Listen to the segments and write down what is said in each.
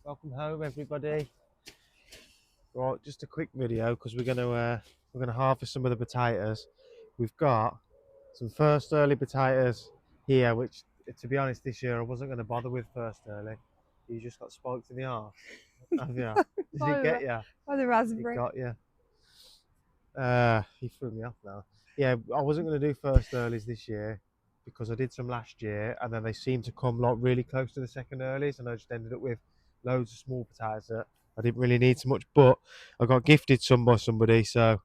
Welcome home, everybody. Right, just a quick video because we're gonna harvest some of the potatoes. We've got some first early potatoes here, which, to be honest, this year I wasn't going to bother with first early. You just got spiked in the arse. Have you? Did it get you? Or the It raspberry. got you. He threw me off now. Yeah, I wasn't going to do first earlies this year because I did some last year, and then they seemed to come like really close to the second earlies, and I just ended up with loads of small potatoes that I didn't really need so much. But I got gifted some by somebody, so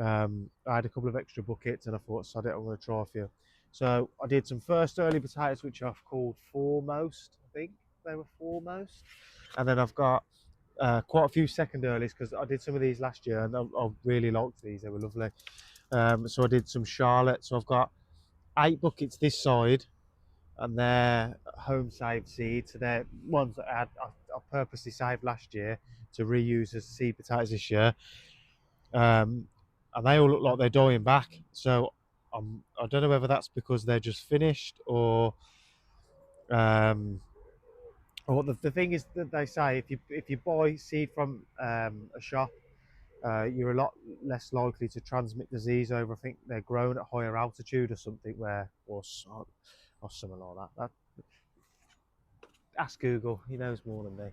I had a couple of extra buckets, and I thought, sod it, I'm going to try a few. So I did some first early potatoes, which I've called foremost. I think they were foremost, and then I've got quite a few second earlies because I did some of these last year, and I really liked these. They were lovely. So I did some Charlotte. So I've got 8 buckets this side, and they're home saved seeds. So they're ones that I purposely saved last year to reuse as seed potatoes this year. And they all look like they're dying back. So I don't know whether that's because they're just finished or the thing is that they say if you buy seed from a shop, you're a lot less likely to transmit disease over. I think they're grown at higher altitude or something, or something like that. Ask Google, he knows more than me.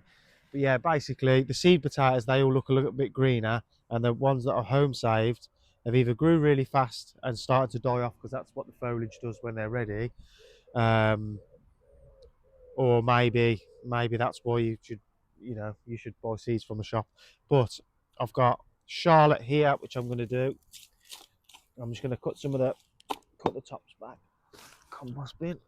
But yeah, basically the seed potatoes, they all look a little bit greener, and the ones that are home saved have either grew really fast and started to die off because that's what the foliage does when they're ready, um, or maybe that's why you should buy seeds from a shop. But I've got Charlotte here, which I'm going to do. I'm just going to cut the tops back. Compost bin.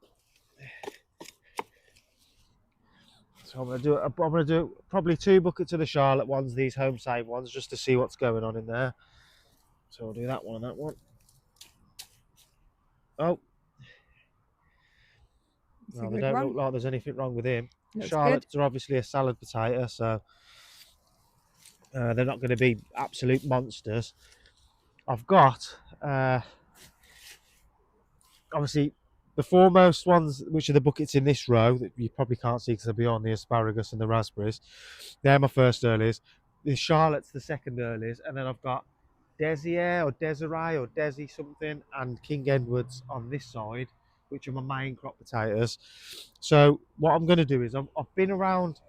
So I'm going to do probably 2 buckets of the Charlotte ones, these home save ones, just to see what's going on in there. So I'll do that one and that one. Oh, no, they don't look like there's anything wrong with him. Charlottes are obviously a salad potato, so they're not going to be absolute monsters. I've got obviously the foremost ones, which are the buckets in this row that you probably can't see because they're beyond the asparagus and the raspberries. They're my first earlies. The Charlotte's the second earlies, and then I've got Desiree or Desiree or Desi something and King Edwards on this side, which are my main crop potatoes. So what I'm going to do is I've been around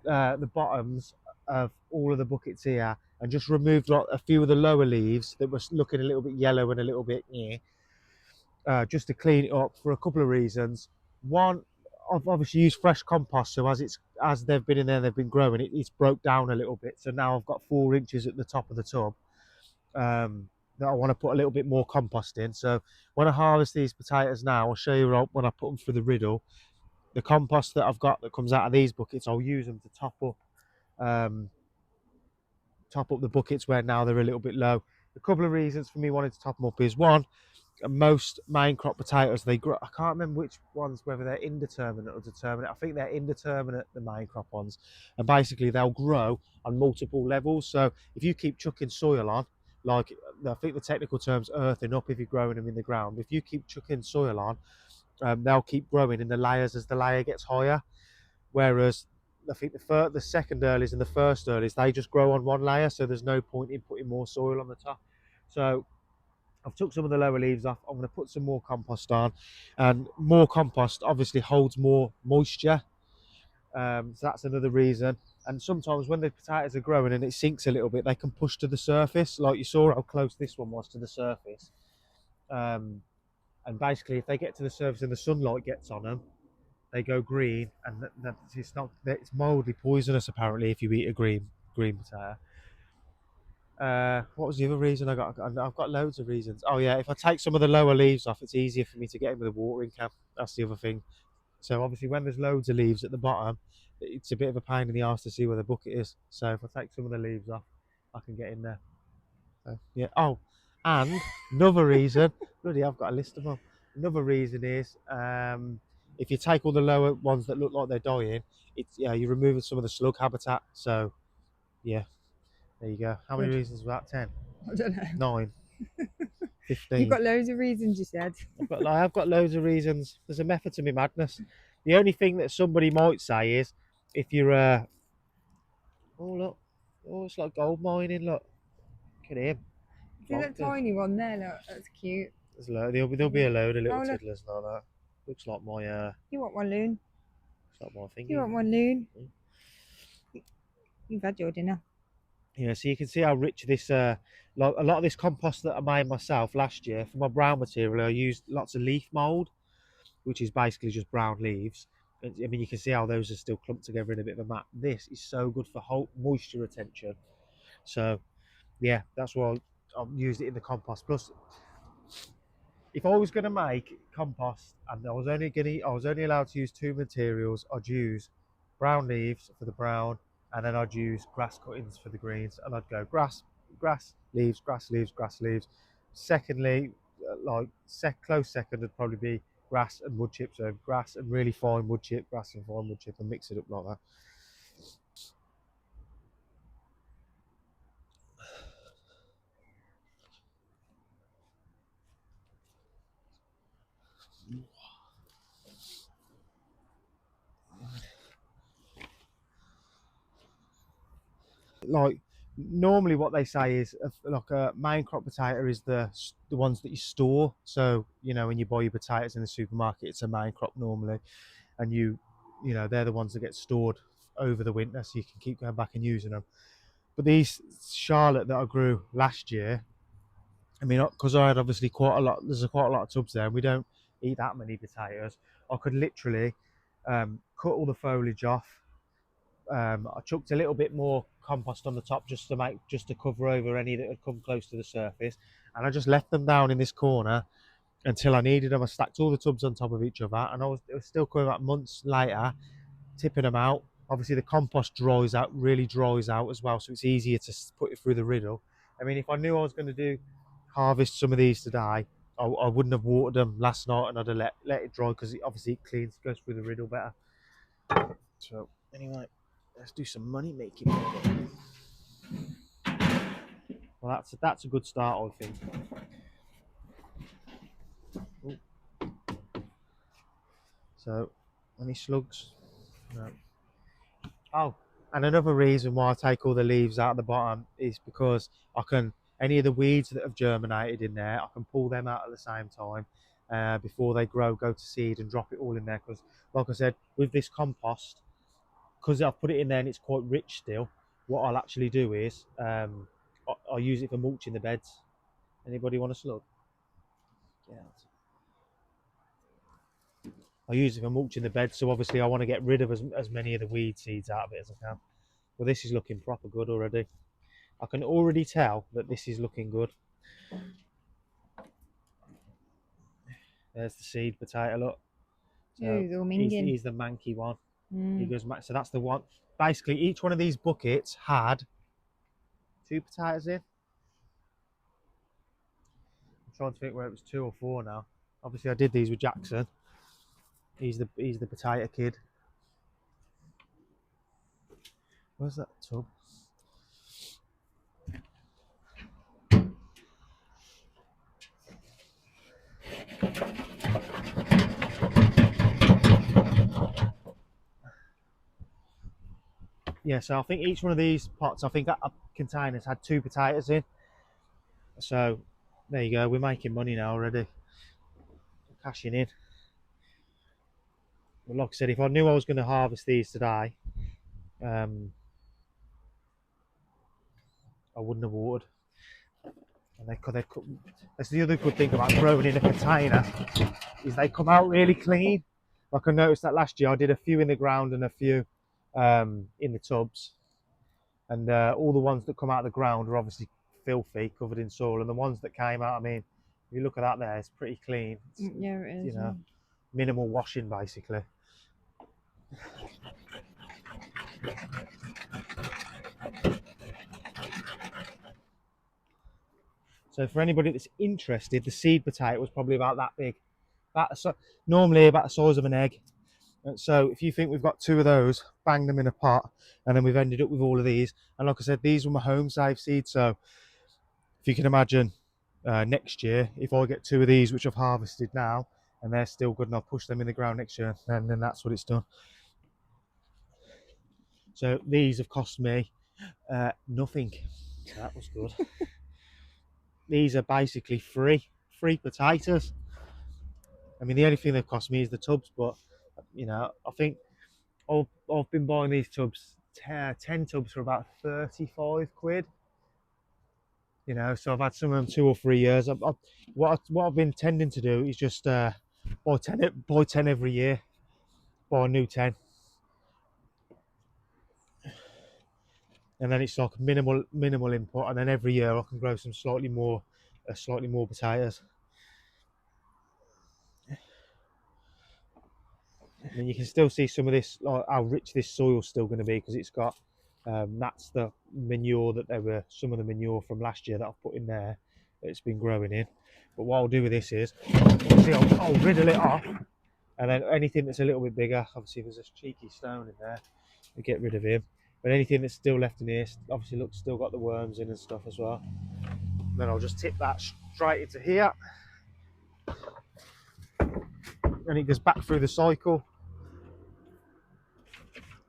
the bottoms of all of the buckets here and just removed like a few of the lower leaves that were looking a little bit yellow and a little bit just to clean it up for a couple of reasons. One, I've obviously used fresh compost, so as they've been in there, they've been growing. It's broke down a little bit, so now I've got 4 inches at the top of the tub that I want to put a little bit more compost in. So when I harvest these potatoes now, I'll show you when I put them through the riddle. The compost that I've got that comes out of these buckets, I'll use them to top up the buckets where now they're a little bit low. A couple of reasons for me wanting to top them up is one, most main crop potatoes, they grow. I can't remember which ones, whether they're indeterminate or determinate. I think they're indeterminate, the main crop ones, and basically they'll grow on multiple levels. So if you keep chucking soil on, like I think the technical term's earthing up if you're growing them in the ground. If you keep chucking soil on, they'll keep growing in the layers as the layer gets higher. Whereas I think the second earlies and the first earlies, they just grow on one layer, so there's no point in putting more soil on the top. So I've took some of the lower leaves off. I'm going to put some more compost on, and more compost obviously holds more moisture. So that's another reason. And sometimes when the potatoes are growing and it sinks a little bit, they can push to the surface. Like you saw how close this one was to the surface. And basically, if they get to the surface and the sunlight gets on them, they go green, and it's mildly poisonous apparently if you eat a green potato. What was the other reason I got? I've got loads of reasons. Oh yeah, if I take some of the lower leaves off, it's easier for me to get in with a watering can. That's the other thing. So obviously when there's loads of leaves at the bottom, it's a bit of a pain in the arse to see where the bucket is. So if I take some of the leaves off, I can get in there. So, yeah. Oh, and another reason, bloody, I've got a list of them. Another reason is if you take all the lower ones that look like they're dying, you're removing some of the slug habitat. So yeah. There you go. How many reasons was that? 10? I don't know. 9? 15? You've got loads of reasons, you said. I've got loads of reasons. There's a method to my madness. The only thing that somebody might say is, if you're oh look, oh it's like gold mining. Look at him. See that Plonked him. tiny one there? Look, that's cute. There'll be a load of little Oh, look. tiddlers like that. Looks like my You want one, Loon? looks like my You thingy. want one, Loon? Mm. You've had your dinner. Yeah, so you can see how rich this like a lot of this compost that I made myself last year for my brown material. I used lots of leaf mold, which is basically just brown leaves. I mean, you can see how those are still clumped together in a bit of a mat. This is so good for moisture retention. So yeah, that's why I've used it in the compost. Plus, if I was going to make compost and I was only allowed to use two materials, I'd use brown leaves for the brown, and then I'd use grass cuttings for the greens, and I'd go grass leaves, grass leaves, grass leaves. Secondly, close second would probably be grass and wood chip. So grass and really fine wood chip, grass and fine wood chip, and mix it up like that. Like normally what they say is like a main crop potato is the ones that you store. So you know when you buy your potatoes in the supermarket, it's a main crop normally, and you know they're the ones that get stored over the winter, so you can keep going back and using them. But these Charlotte that I grew last year, I mean, because I had obviously quite a lot. There's quite a lot of tubs there, and we don't eat that many potatoes. I could literally cut all the foliage off. I chucked a little bit more compost on the top just to cover over any that had come close to the surface, and I just left them down in this corner until I needed them. I stacked all the tubs on top of each other, and it was still coming back months later, tipping them out. Obviously, the compost really dries out as well, so it's easier to put it through the riddle. I mean, if I knew I was going to harvest some of these today, I wouldn't have watered them last night, and I'd have let it dry because obviously it cleans, goes through the riddle better. So anyway, let's do some money making. Well, that's a good start, I think. Ooh. So, any slugs? No. Oh, and another reason why I take all the leaves out of the bottom is because I can any of the weeds that have germinated in there, I can pull them out at the same time before they go to seed, and drop it all in there. Because, like I said, with this compost, because I've put it in there and it's quite rich still, what I'll actually do is I'll use it for mulching the beds. Anybody want a slug? Yeah. I use it for mulching the bed, so obviously I want to get rid of as many of the weed seeds out of it as I can. Well, this is looking proper good already. I can already tell that this is looking good. There's the seed potato, look. So he's the manky one. He goes, so that's the one. Basically, each one of these buckets had two potatoes in. I'm trying to think where it was 2 or 4 now. Obviously, I did these with Jackson. He's the potato kid. Where's that tub? Yeah, so I think each one of these pots, I think containers had 2 potatoes in. So there you go. We're making money now already. Cashing in. But like I said, if I knew I was going to harvest these today, I wouldn't have watered. And that's the other good thing about growing in a container is they come out really clean. Like I noticed that last year, I did a few in the ground and a few in the tubs, and all the ones that come out of the ground are obviously filthy, covered in soil, and the ones that came out, I mean, if you look at that there, it's pretty clean. Yeah, it is. You know, minimal washing basically. So for anybody that's interested, the seed potato was probably about that big. Normally about the size of an egg. And so if you think we've got 2 of those, bang them in a pot, and then we've ended up with all of these. And like I said, these were my home save seeds. So if you can imagine next year, if I get 2 of these, which I've harvested now, and they're still good, and I'll push them in the ground next year, and then that's what it's done. So these have cost me nothing. So that was good. These are basically free potatoes. I mean, the only thing they've cost me is the tubs, but you know, I think I've been buying these tubs, 10 tubs for about 35 quid. You know, so I've had some of them 2 or 3 years. What I've been tending to do is just buy 10 every year, buy a new 10, and then it's like minimal input, and then every year I can grow some slightly more potatoes. I mean, you can still see some of this, like how rich this soil's still going to be because it's got that's the manure that some of the manure from last year that I've put in there that it's been growing in. But what I'll do with this is, obviously, I'll riddle it off, and then anything that's a little bit bigger, obviously, there's a cheeky stone in there, we get rid of him. But anything that's still left in here, obviously, look, still got the worms in and stuff as well. Then I'll just tip that straight into here, and it goes back through the cycle.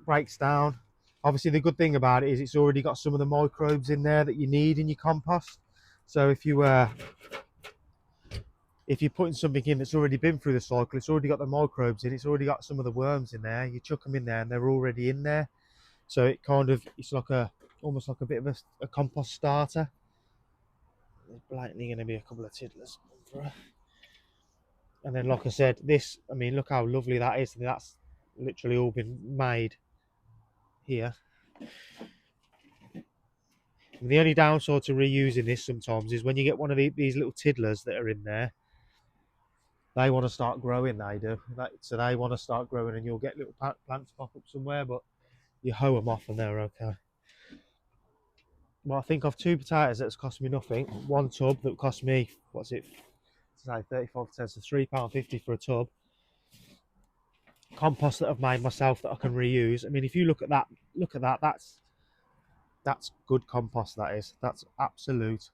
Breaks down. Obviously, the good thing about it is it's already got some of the microbes in there that you need in your compost. So if you're putting something in that's already been through the cycle, it's already got the microbes in, it's already got some of the worms in there. You chuck them in there, and they're already in there. So it's like almost like a bit of a compost starter. There's blatantly going to be a couple of tiddlers. And then, like I said, this. I mean, look how lovely that is. That's literally all been made here. And the only downside to reusing this sometimes is when you get one of these little tiddlers that are in there, they want to start growing. They do. So they want to start growing, and you'll get little plants pop up somewhere, but you hoe them off and they're okay. Well, I think of 2 potatoes that's cost me nothing. 1 tub that cost me, what's it, say 35 cents, so £3.50 for a tub. Compost that I've made myself that I can reuse. I mean, if you look at that, that's good compost. That's absolute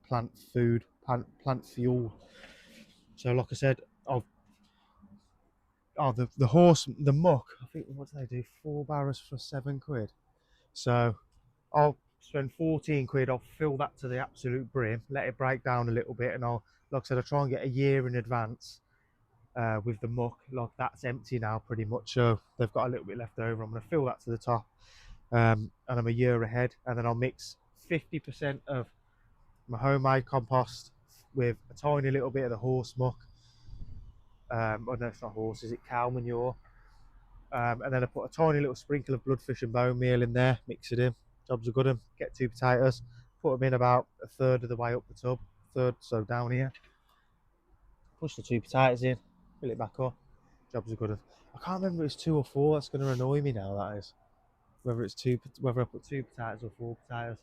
plant food, plant fuel. So, like I said, the muck. I think what do they do? 4 barrows for 7 quid. So I'll spend 14 quid. I'll fill that to the absolute brim, let it break down a little bit, and like I said, I'll try and get a year in advance with the muck. Like that's empty now, pretty much. So they've got a little bit left over. I'm going to fill that to the top, and I'm a year ahead. And then I'll mix 50% of my homemade compost with a tiny little bit of the horse muck. Oh no, it's not horse. Is it cow manure? And then I put a tiny little sprinkle of bloodfish and bone meal in there, mix it in. Jobs are good. Get 2 potatoes, put them in about a third of the way up the tub, so down here. Push the 2 potatoes in, fill it back up. Jobs are good. I can't remember if it's 2 or 4. That's going to annoy me now. That is whether I put 2 potatoes or 4 potatoes.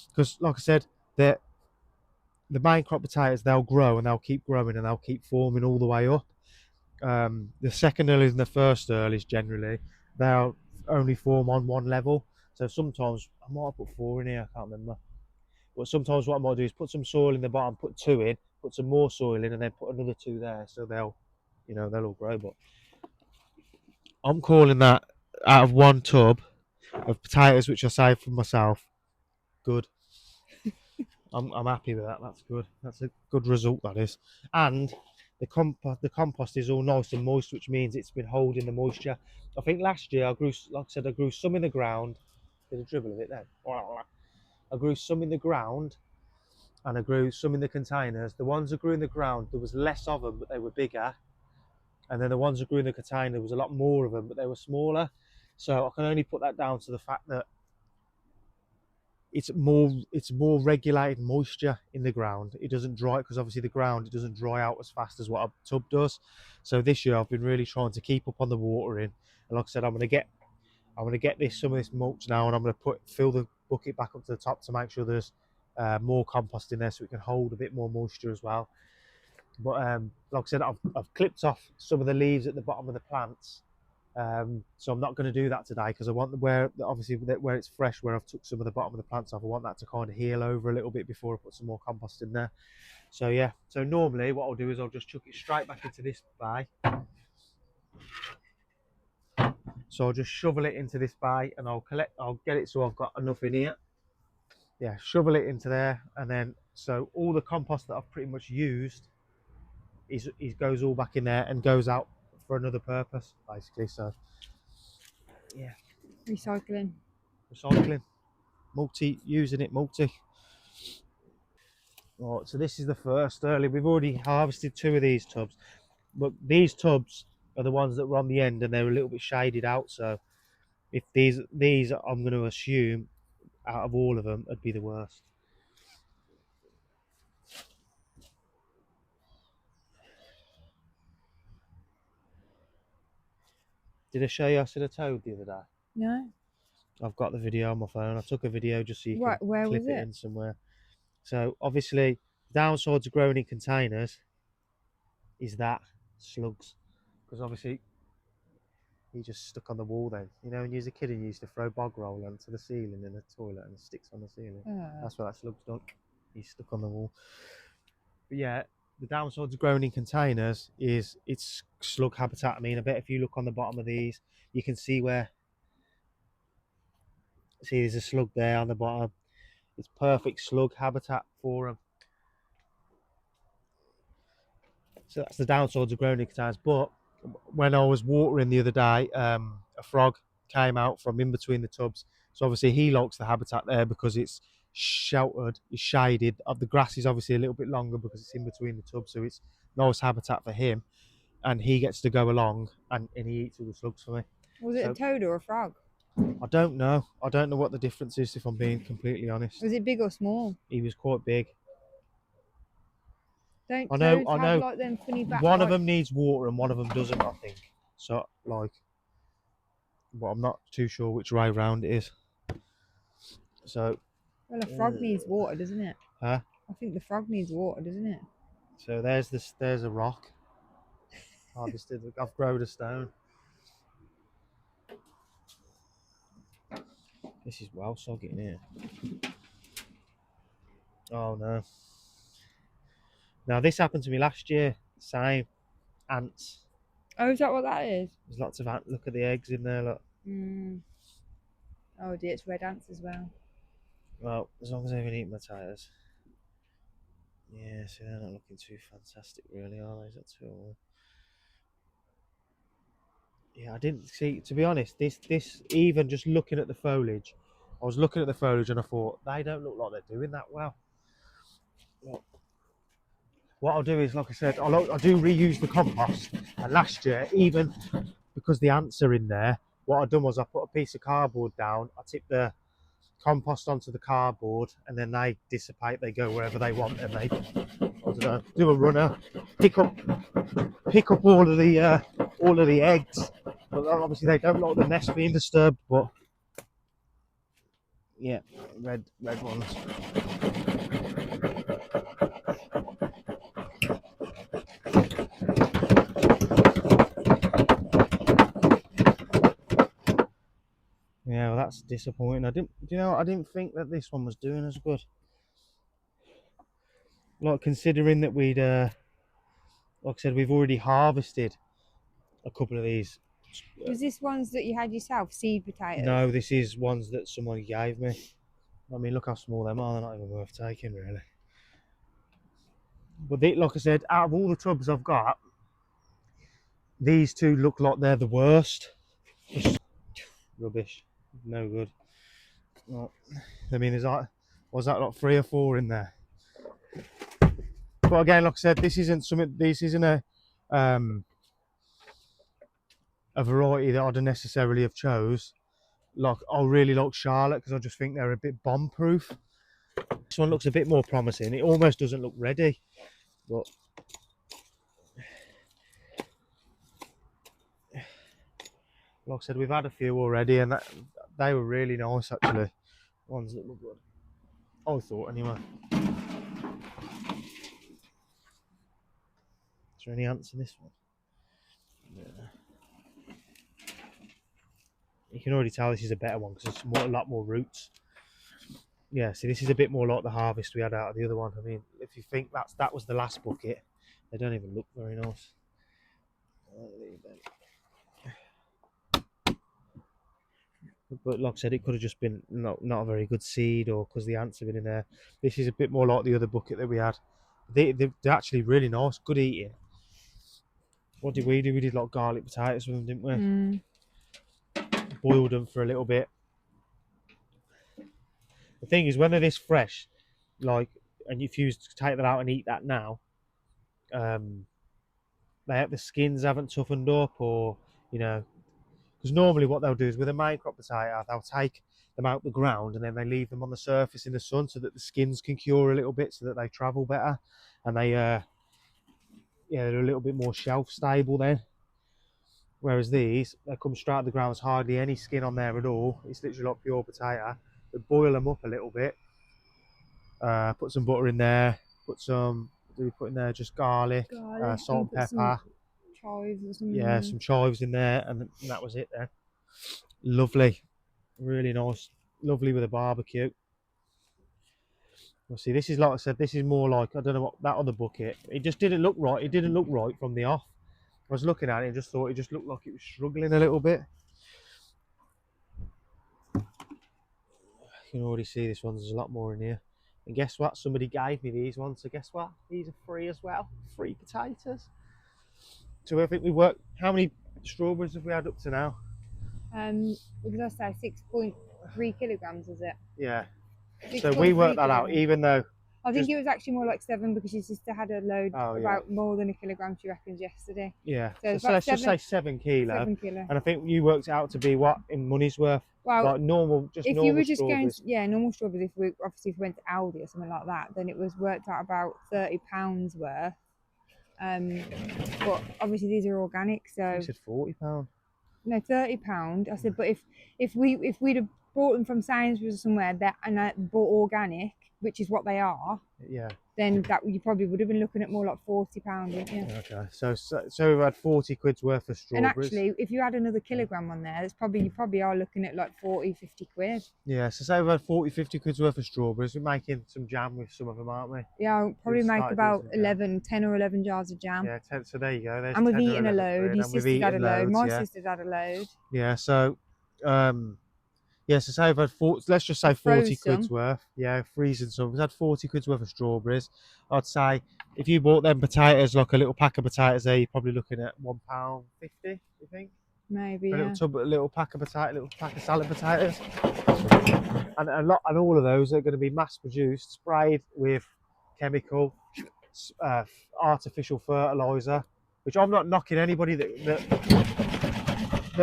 Because, like I said, the main crop potatoes, they'll grow and they'll keep growing and they'll keep forming all the way up. The second earlies and the first earlies generally they'll only form on one level. So sometimes I might have put 4 in here, I can't remember. But sometimes what I might do is put some soil in the bottom, put 2 in, put some more soil in, and then put another 2 there. So they'll all grow. But I'm calling that out of 1 tub of potatoes, which I saved for myself, good. I'm happy with that. That's good. That's a good result, that is. And the compost is all nice and moist, which means it's been holding the moisture. I think last year I grew some in the ground. Did a dribble of it then. I grew some in the ground, and I grew some in the containers. The ones that grew in the ground, there was less of them, but they were bigger. And then the ones that grew in the container, there was a lot more of them, but they were smaller. So I can only put that down to the fact that it's more regulated moisture in the ground. It doesn't dry, because obviously the ground, it doesn't dry out as fast as what a tub does. So this year I've been really trying to keep up on the watering, and like I said, I'm going to get some of this mulch now, and I'm going to fill the bucket back up to the top to make sure there's more compost in there so it can hold a bit more moisture as well. But like I said, I've clipped off some of the leaves at the bottom of the plants. So I'm not going to do that today because I want where it's fresh, where I've took some of the bottom of the plants off, I want that to kind of heal over a little bit before I put some more compost in there. So yeah, so normally what I'll do is I'll just chuck it straight back into this bay. So I'll just shovel it into this bay and I'll get it so I've got enough in here. Yeah, shovel it into there, and then so all the compost that I've pretty much used is goes all back in there and goes out for another purpose, basically. So yeah, Recycling. recycling, using it multi. Right, so this is the first early. We've already harvested 2 of these tubs, but these tubs are the ones that were on the end and they're a little bit shaded out. So if these I'm going to assume out of all of them would be the worst. Did I show you I said a toad the other day? No. I've got the video on my phone. I took a video just so you What? can Where clip was it it? in somewhere. So obviously, the downsides of growing in containers is that slugs, because obviously he just stuck on the wall. Then you know, when you was a kid and you used to throw bog roll onto the ceiling in the toilet and it sticks on the ceiling. That's what that slug's done. He's stuck on the wall. But yeah, the downsides of growing in containers is it's slug habitat. I mean, I bet if you look on the bottom of these, you can see where. See, there's a slug there on the bottom. It's perfect slug habitat for them. So that's the downsides of growing in containers. But when I was watering the other day, a frog came out from in between the tubs. So obviously he likes the habitat there because it's sheltered, it's shaded. The grass is obviously a little bit longer because it's in between the tubs, so it's nice habitat for him. And he gets to go along and he eats all the slugs for me. Was it a toad or a frog? I don't know. I don't know what the difference is, if I'm being completely honest. Was it big or small? He was quite big. Don't I know. toads have like them funny back? One of them needs water and one of them doesn't, I think. So, like, but I'm not too sure which way round it is. So, Well, a frog needs water, doesn't it? huh? I think the frog needs water, doesn't it? So there's a rock. I've grown a stone. This is well soggy in here. Oh no. Now this happened to me last year. Same. Ants. Oh, is that what that is? There's lots of ants. Look at the eggs in there. Look. Oh dear, it's red ants as well. Well, as long as I haven't eaten my tires. Yeah, so they're not looking too fantastic, really, are they? Is that too? Yeah, I didn't see. To be honest, this even just looking at the foliage, I was looking at the foliage and I thought they don't look like they're doing that well. Look. What I'll do is, like I said, I do reuse the compost. And last year, even because the ants are in there, what I've done was I put a piece of cardboard down. I tip the compost onto the cardboard, and then they dissipate. They go wherever they want, and they, I don't know, do a runner, pick up all of the eggs. But obviously they don't like the nest being disturbed. But yeah, red ones. Yeah, well, that's disappointing. I didn't think that this one was doing as good. Like, considering that we'd, like I said, we've already harvested a couple of these. Was this ones that you had yourself, seed potatoes? No, this is ones that someone gave me. I mean, look how small them are. They're not even worth taking, really. But like I said, out of all the tubs I've got, these 2 look like they're the worst. Just rubbish. No good. Well, I mean, was that like 3 or 4 in there? But again, like I said, this isn't a variety that I'd necessarily have chose. Like, I really like Charlotte because I just think they're a bit bomb proof. This one looks a bit more promising. It almost doesn't look ready, but like I said, we've had a few already, and they were really nice actually. Ones that look good. I thought anyway. Is there any ants in this one? Yeah. You can already tell this is a better one because it's a lot more roots. Yeah, see, this is a bit more like the harvest we had out of the other one. I mean, if you think that was the last bucket, they don't even look very nice. I'll leave them. But like I said, it could have just been not a very good seed, or because the ants have been in there. This is a bit more like the other bucket that we had. They're actually really nice, good eating. What did we do? We did like garlic potatoes with them, didn't we? Mm. Boiled them for a little bit. The thing is, when they're this fresh, like, and if you was to take that out and eat that now, the skins haven't toughened up, or you know, because normally what they'll do is with a main crop potato, they'll take them out the ground and then they leave them on the surface in the sun so that the skins can cure a little bit, so that they travel better, and they're a little bit more shelf stable then. Whereas these, they come straight out of the ground, there's hardly any skin on there at all. It's literally like pure potato. We boil them up a little bit, put some butter in there, what do we put in there? Just garlic, salt and pepper. Chives or something. Yeah, some chives in there, and that was it then. Lovely, really nice, lovely with a barbecue. Well, see, this is, like I said, this is more like, I don't know what that other bucket. It just didn't look right. It didn't look right from the off. I was looking at it and just thought it just looked like it was struggling a little bit. You can already see this one. There's a lot more in here. And guess what? Somebody gave me these ones. So guess what? These are free as well. Free potatoes. So I think we worked. How many strawberries have we had up to now? What did I say? 6.3 kilograms, was it? Yeah. So we worked that out, even though I think it was actually more like 7, because your sister had a load about more than a kilogram, she reckons, yesterday. Yeah. So let's just say 7 kilo. 7 kilo. And I think you worked out to be what in money's worth? Well, like normal, just if normal you were just strawberries. going, normal strawberries. If we went to Aldi or something like that, then it was worked out about £30 worth. But obviously these are organic, so. You said £40. No, £30. I said, but if we'd have bought them from Sainsbury's or somewhere and bought organic, which is what they are, yeah, then that you probably would have been looking at more like £40, wouldn't you? Okay, so we've had 40 quid's worth of strawberries. And actually, if you add another kilogram on there, you probably are looking at like 40, 50 quid. Yeah, so say we've had 40, 50 quid's worth of strawberries. We're making some jam with some of them, aren't we? Yeah, I'll probably make about 10 or 11 jars of jam. Yeah, 10, so there you go. And we've eaten a load. Your sister's had a load. My sister's had a load. Yeah, so so say we've had let's just say 40 quid's worth. Yeah, freezing some. We've had 40 quid's worth of strawberries. I'd say if you bought them potatoes, like a little pack of potatoes there, you're probably looking at £1.50, you think? Maybe, a little pack of salad potatoes. And all of those are going to be mass produced, sprayed with chemical, artificial fertilizer, which I'm not knocking anybody that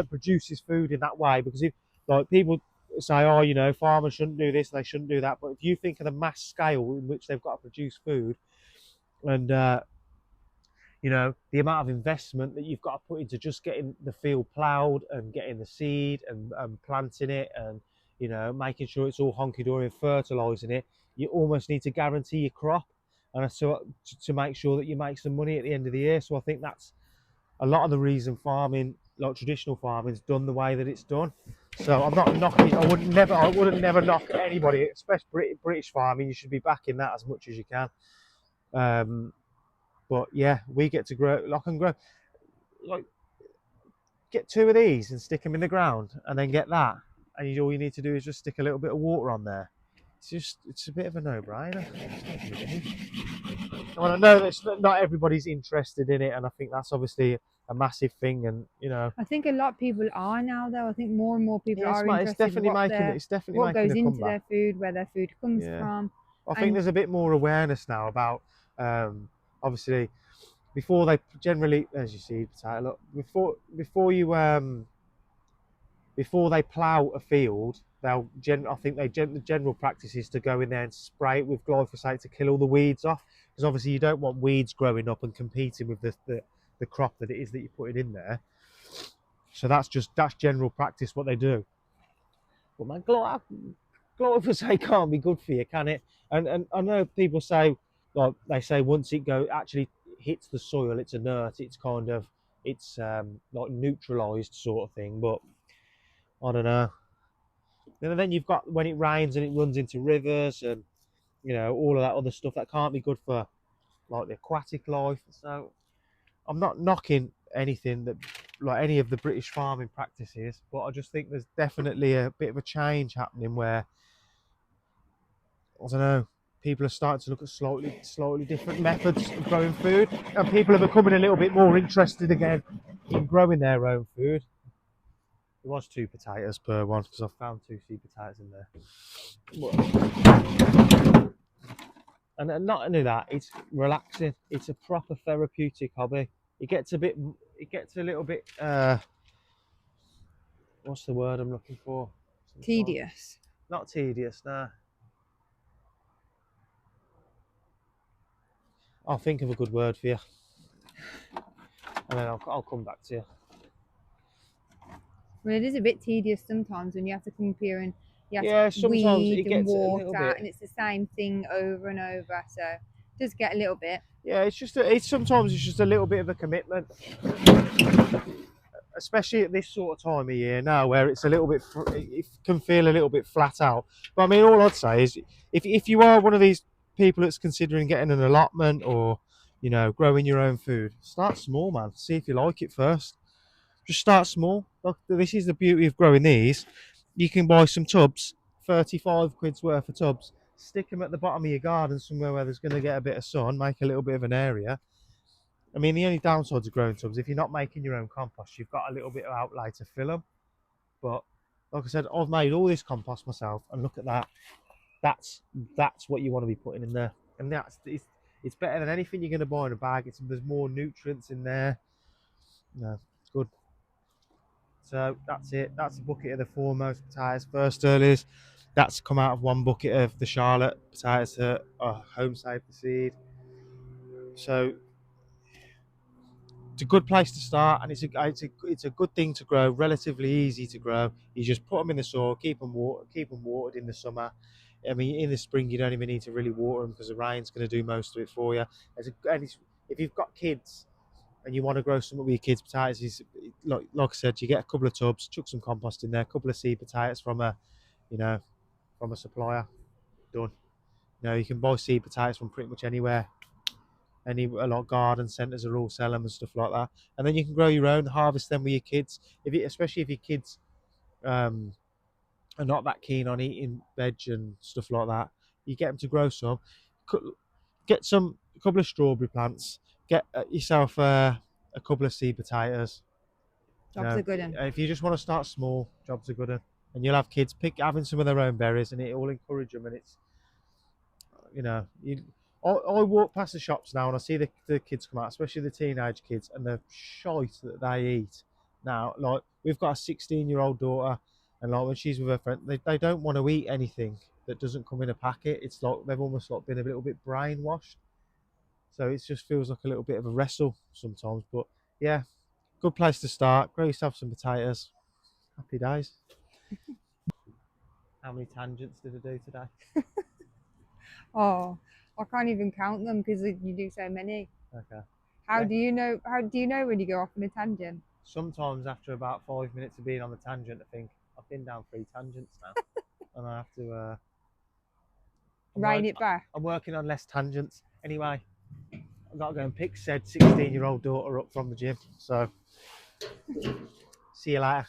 produces food in that way, because if like people say, oh, farmers shouldn't do this, they shouldn't do that, but if you think of the mass scale in which they've got to produce food, and the amount of investment that you've got to put into just getting the field ploughed and getting the seed and planting it, and making sure it's all honky-dory and fertilising it, you almost need to guarantee your crop, and so to make sure that you make some money at the end of the year. So I think that's a lot of the reason farming, like traditional farming, is done the way that it's done. So I'm not knocking. I would never knock anybody, especially British farming. You should be backing that as much as you can. But yeah, we get to grow, get 2 of these and stick them in the ground, and then get that, and all you need to do is just stick a little bit of water on there. It's a bit of a no-brainer. Well, I know that not everybody's interested in it, and I think that's obviously a massive thing, and I think a lot of people are now, though. I think more and more people are interested. It's definitely what making goes a into comeback. their food, where their food comes from. I think there's a bit more awareness now about, obviously, before they generally, as you see, look, before they plough a field, the general practice is to go in there and spray it with glyphosate to kill all the weeds off, because obviously you don't want weeds growing up and competing with the crop that it is that you're putting in there. So that's general practice what they do. But man, glyphosate can't be good for you, can it? And I know people say, like they say, once it actually hits the soil, it's inert. It's like neutralized sort of thing. But I don't know. And then you've got when it rains and it runs into rivers, and all of that other stuff that can't be good for like the aquatic life. So I'm not knocking anything that like any of the British farming practices, but I just think there's definitely a bit of a change happening where I don't know, people are starting to look at slightly different methods of growing food, and people are becoming a little bit more interested again in growing their own food. There was 2 potatoes per one because I found 2 sweet potatoes in there. And not only that, it's relaxing. It's a proper therapeutic hobby. It gets a little bit. What's the word I'm looking for? Sometimes. Tedious. Not tedious, no. I'll think of a good word for you, and then I'll come back to you. Well, it is a bit tedious sometimes when you have to come up here and you have to Sometimes weed it and gets a little water, bit. and it's the same thing over and over. So it does get a little bit. Yeah, sometimes it's just a little bit of a commitment, especially at this sort of time of year now, where it's a little bit, it can feel a little bit flat out. But I mean, all I'd say is, if you are one of these people that's considering getting an allotment or, growing your own food, start small, man. See if you like it first. Just start small. Look, this is the beauty of growing these. You can buy some tubs, 35 quid's worth of tubs, stick them at the bottom of your garden somewhere where there's going to get a bit of sun, make a little bit of an area. I mean, the only downsides of growing tubs, if you're not making your own compost, you've got a little bit of outlay to fill them. But like I said, I've made all this compost myself, and look at that. That's what you want to be putting in there, and it's better than anything you're going to buy in a bag. There's more nutrients in there. No, it's good. So that's it. That's a bucket of the foremost potatoes, first earlies. That's come out of one bucket of the Charlotte potatoes that are home saved the seed. So it's a good place to start, and it's a good thing to grow. Relatively easy to grow. You just put them in the soil, keep them watered in the summer. I mean, in the spring you don't even need to really water them because the rain's going to do most of it for you. If you've got kids and you want to grow something with your kids' potatoes, like I said, you get a couple of tubs, chuck some compost in there, a couple of seed potatoes from a supplier. Done. You can buy seed potatoes from pretty much anywhere. A lot of garden centres are all selling them and stuff like that. And then you can grow your own, harvest them with your kids. Especially if your kids are not that keen on eating veg and stuff like that, you get them to grow some. Get a couple of strawberry plants. Get yourself a couple of seed potatoes. Jobs are good. If you just want to start small, jobs are good. And you'll have kids having some of their own berries, and it will encourage them. And it's, I walk past the shops now and I see the kids come out, especially the teenage kids, and the shite that they eat. Now, like, we've got a 16-year-old daughter, and like when she's with her friend, they don't want to eat anything that doesn't come in a packet. It's like they've almost like been a little bit brainwashed. So it just feels like a little bit of a wrestle sometimes. But yeah, good place to start. Grow yourself some potatoes. Happy days. How many tangents did I do today? Oh, I can't even count them because you do so many. Okay. How do you know? How do you know when you go off on a tangent? Sometimes after about 5 minutes of being on the tangent, I think I've been down 3 tangents now, and I have to Rein it back. I'm working on less tangents. Anyway, I've got to go and pick said 16-year-old daughter up from the gym. So, see you later.